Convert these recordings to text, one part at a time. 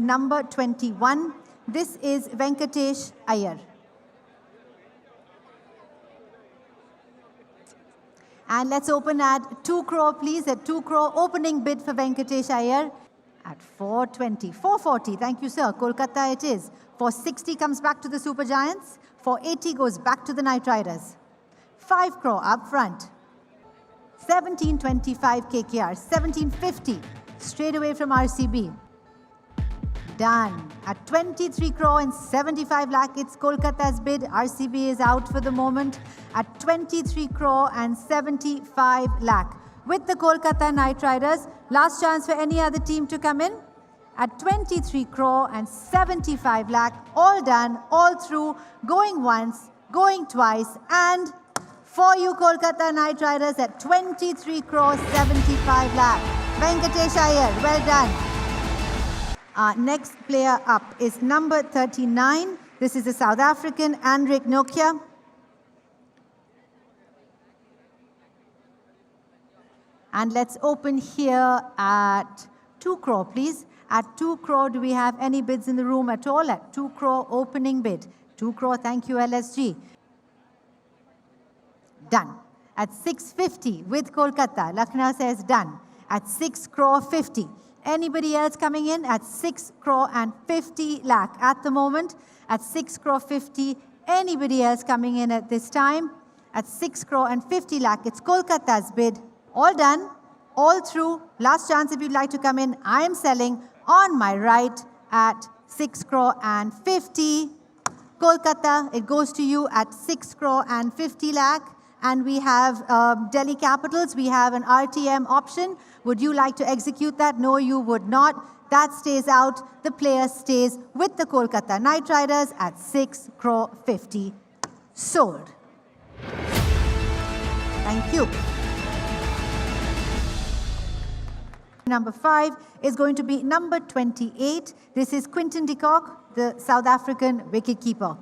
number 21. This is Venkatesh Iyer. And let's open at 2 crore, please. At 2 crore, opening bid for Venkatesh Iyer at 420. 440, thank you, sir. Kolkata it is. 460 comes back to the Super Giants. 480 goes back to the Knight Riders. 5 crore up front. 1725 KKR. 1750 straight away from RCB. Done. At 23 crore and 75 lakh, it's Kolkata's bid. RCB is out for the moment at 23 crore and 75 lakh. With the Kolkata Knight Riders, last chance for any other team to come in. At 23 crore and 75 lakh, all done, all through, going once, going twice, and for you Kolkata Knight Riders at 23 crore 75 lakh. Venkatesh Iyer, well done. Our next player up is number 39. This is the South African, Andrik Nokia. And let's open here at 2 crore, please. At 2 crore, do we have any bids in the room at all? At 2 crore, opening bid. 2 crore, thank you, LSG. Done. At 650 with Kolkata, Lucknow says done. At 6 crore 50. Anybody else coming in? At 6 crore and 50 lakh at the moment. At 6 crore 50. Anybody else coming in at this time? At 6 crore and 50 lakh. It's Kolkata's bid. All done. All through. Last chance if you'd like to come in. I am selling on my right at 6 crore and 50. Kolkata, it goes to you at 6 crore and 50 lakh. And we have Delhi Capitals. We have an RTM option. Would you like to execute that? No, you would not. That stays out. The player stays with the Kolkata Knight Riders at 6 crore 50. Sold. Thank you. Number 5 is going to be number 28. This is Quinton de Kock, the South African wicketkeeper.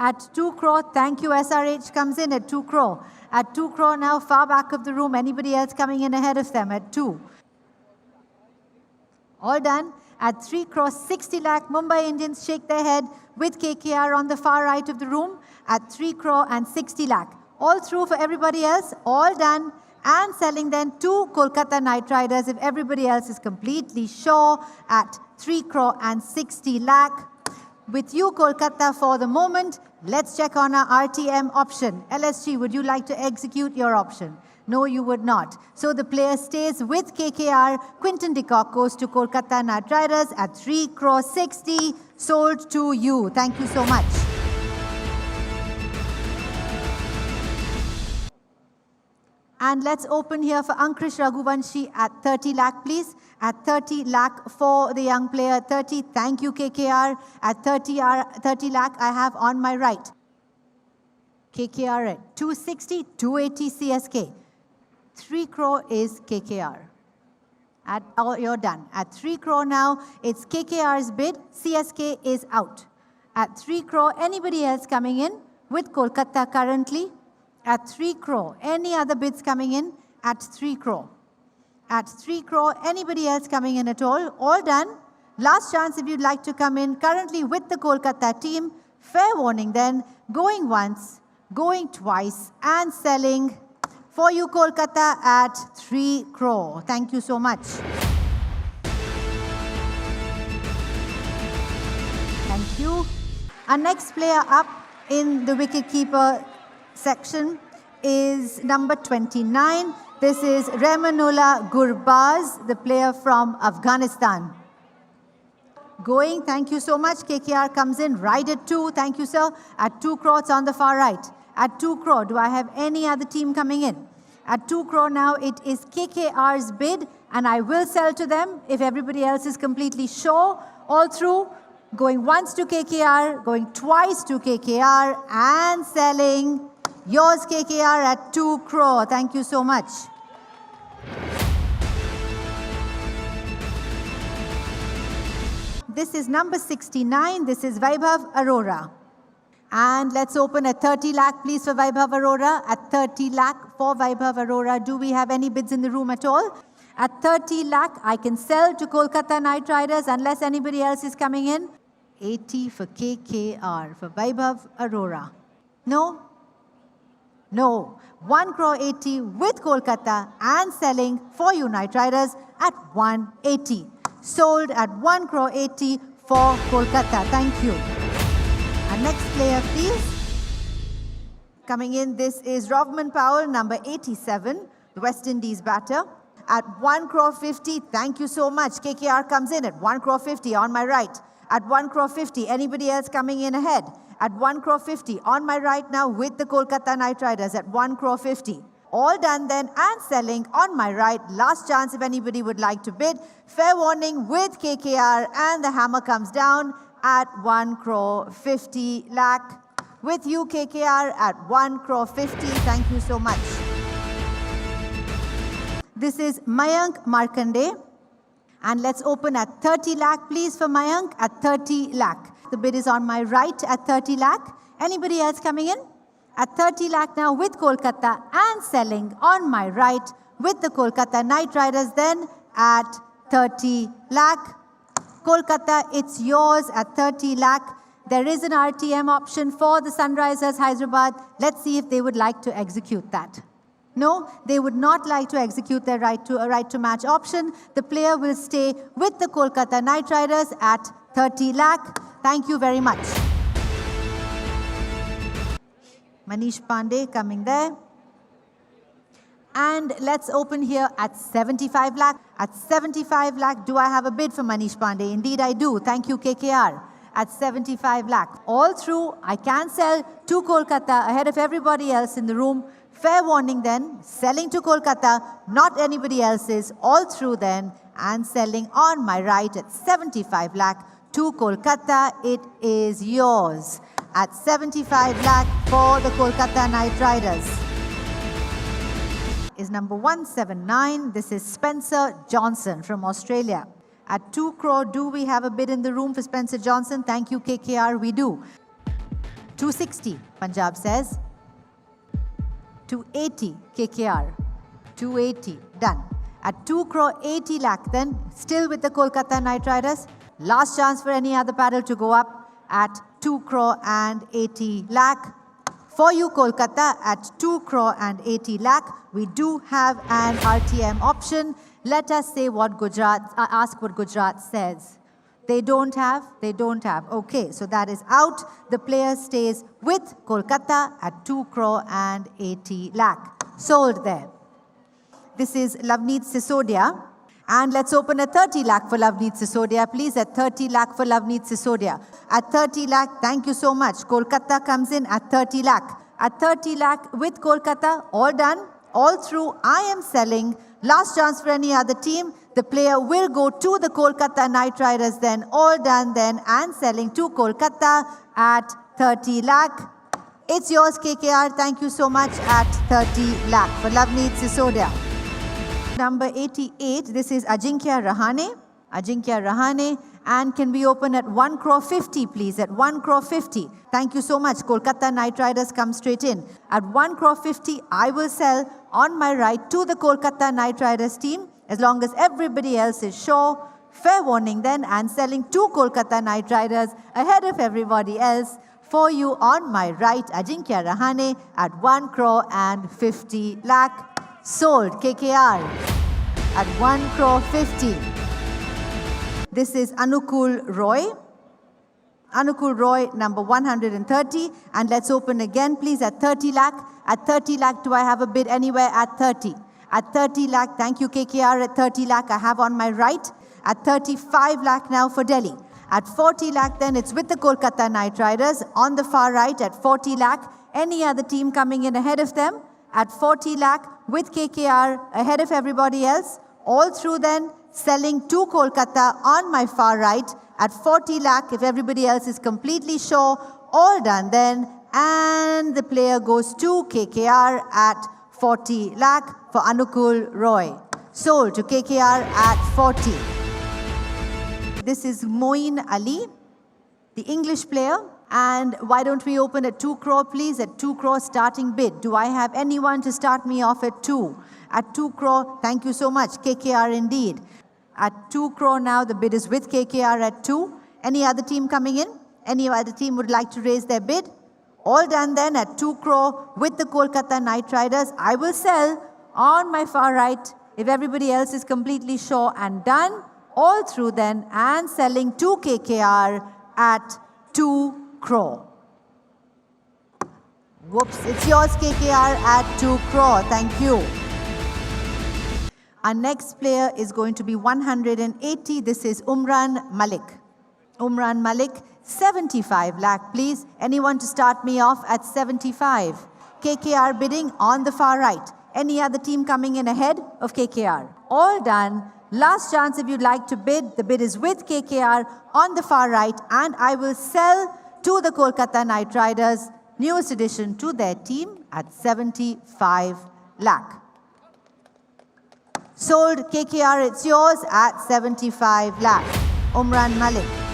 At 2 crore, thank you, SRH comes in at 2 crore. At 2 crore now, far back of the room. Anybody else coming in ahead of them at 2? All done. At 3 crore 60 lakh, Mumbai Indians shake their head with KKR on the far right of the room at 3 crore and 60 lakh. All through for everybody else, all done. And selling then to Kolkata Knight Riders if everybody else is completely sure at 3 crore and 60 lakh. With you, Kolkata, for the moment, let's check on our RTM option. LSG, would you like to execute your option? No, you would not. So the player stays with KKR. Quinton de Kock goes to Kolkata Knight Riders at 3 crore 60. Sold to you. Thank you so much. And let's open here for Ankrish Raghuvanshi at 30 lakh, please. At 30 lakh for the young player. 30, thank you, KKR. At 30 lakh, I have on my right. KKR at 260, 280 CSK. 3 crore is KKR. Oh, you're done. At 3 crore now, it's KKR's bid. CSK is out. At 3 crore, anybody else coming in with Kolkata currently? At 3 crore. Any other bids coming in? At 3 crore. At 3 crore, anybody else coming in at all? All done. Last chance if you'd like to come in. Currently with the Kolkata team. Fair warning then. Going once, going twice, and selling for you Kolkata at 3 crore. Thank you so much. Thank you. Our next player up in the wicketkeeper section is number 29. This is Remanullah Gurbaz, the player from Afghanistan. Going, thank you so much. KKR comes in right at 2. Thank you, sir. At 2 crore, it's on the far right. At 2 crore, do I have any other team coming in? At 2 crore now, it is KKR's bid, and I will sell to them if everybody else is completely sure. All through, going once to KKR, going twice to KKR, and selling. Yours, KKR, at 2 crore. Thank you so much. This is number 69. This is Vaibhav Arora. And let's open at 30 lakh, please, for Vaibhav Arora. At 30 lakh for Vaibhav Arora. Do we have any bids in the room at all? At 30 lakh, I can sell to Kolkata Knight Riders unless anybody else is coming in. 80 for KKR, for Vaibhav Arora. No? No. 1 crore 80 with Kolkata and selling for you Knight Riders at 180. Sold at 1 crore 80 for Kolkata. Thank you. And next player, please. Coming in, this is Rovman Powell, number 87, the West Indies batter. At 1 crore 50, thank you so much. KKR comes in at 1 crore 50 on my right. At 1 crore 50, anybody else coming in ahead? At 1 crore 50, on my right now with the Kolkata Knight Riders at 1 crore 50. All done then and selling on my right. Last chance if anybody would like to bid. Fair warning with KKR and the hammer comes down at 1 crore 50 lakh. With you KKR at 1 crore 50. Thank you so much. This is Mayank Markande. And let's open at 30 lakh, please, for Mayank at 30 lakh. The bid is on my right at 30 lakh. Anybody else coming in? At 30 lakh now with Kolkata and selling on my right with the Kolkata Knight Riders then at 30 lakh. Kolkata, it's yours at 30 lakh. There is an RTM option for the Sunrisers Hyderabad. Let's see if they would like to execute that. No, they would not like to execute their right to match option. The player will stay with the Kolkata Knight Riders at 30 lakh. Thank you very much. Manish Pandey coming there. And let's open here at 75 lakh. At 75 lakh, do I have a bid for Manish Pandey? Indeed I do. Thank you KKR. At 75 lakh. All through, I can sell to Kolkata ahead of everybody else in the room. Fair warning then, selling to Kolkata, not anybody else's, all through then, and selling on my right at 75 lakh to Kolkata. It is yours at 75 lakh for the Kolkata Knight Riders. Is number 179. This is Spencer Johnson from Australia. At 2 crore, do we have a bid in the room for Spencer Johnson? Thank you KKR, we do. 260, Punjab says. 280, KKR. 280, done. At 2 crore 80 lakh then, still with the Kolkata Knight Riders. Last chance for any other paddle to go up at 2 crore and 80 lakh. For you Kolkata at 2 crore and 80 lakh, we do have an RTM option. Let us say what Gujarat, ask what Gujarat says. They don't have. Okay, so that is out. The player stays with Kolkata at 2 crore and 80 lakh. Sold there. This is Lavneet Sisodia. And let's open at 30 lakh for Lavneet Sisodia, please. At 30 lakh for Lavneet Sisodia. At 30 lakh, thank you so much. Kolkata comes in at 30 lakh. At 30 lakh with Kolkata, all done, all through. I am selling. Last chance for any other team. The player will go to the Kolkata Knight Riders then, all done then, and selling to Kolkata at 30 lakh. It's yours, KKR. Thank you so much at 30 lakh for Lavneet Sisodia. Number 88, this is Ajinkya Rahane. Ajinkya Rahane. And can we open at 1 crore 50, please? At 1 crore 50. Thank you so much. Kolkata Knight Riders come straight in. At 1 crore 50, I will sell on my right to the Kolkata Knight Riders team, as long as everybody else is sure. Fair warning then, and selling to Kolkata Knight Riders ahead of everybody else. For you on my right, Ajinkya Rahane at 1 crore and 50 lakh. Sold, KKR, at 1 crore 50. This is Anukul Roy. Anukul Roy, number 130. And let's open again, please, at 30 lakh. At 30 lakh, do I have a bid anywhere at 30? At 30 lakh, thank you KKR, at 30 lakh I have on my right. At 35 lakh now for Delhi. At 40 lakh then, it's with the Kolkata Knight Riders. On the far right, at 40 lakh, any other team coming in ahead of them. At 40 lakh with KKR ahead of everybody else. All through then, selling to Kolkata on my far right. At 40 lakh, if everybody else is completely sure, all done then. And the player goes to KKR at 40 lakh for Anukul Roy. Sold to KKR at 40. This is Moeen Ali, the English player. And why don't we open at 2 crore, please? At 2 crore starting bid. Do I have anyone to start me off at 2? At 2 crore, thank you so much. KKR indeed. At 2 crore now, the bid is with KKR at 2. Any other team coming in? Any other team would like to raise their bid? All done then at 2 crore with the Kolkata Knight Riders. I will sell on my far right if everybody else is completely sure and done. All through then and selling to KKR at 2 crore. Whoops, it's yours KKR at 2 crore. Thank you. Our next player is going to be 180. This is Umran Malik. Umran Malik, 75 lakh, please. Anyone to start me off at 75? KKR bidding on the far right. Any other team coming in ahead of KKR? All done. Last chance if you'd like to bid. The bid is with KKR on the far right. And I will sell to the Kolkata Knight Riders, newest addition to their team at 75 lakh. Sold KKR, it's yours at 75 lakh. Umran Malik.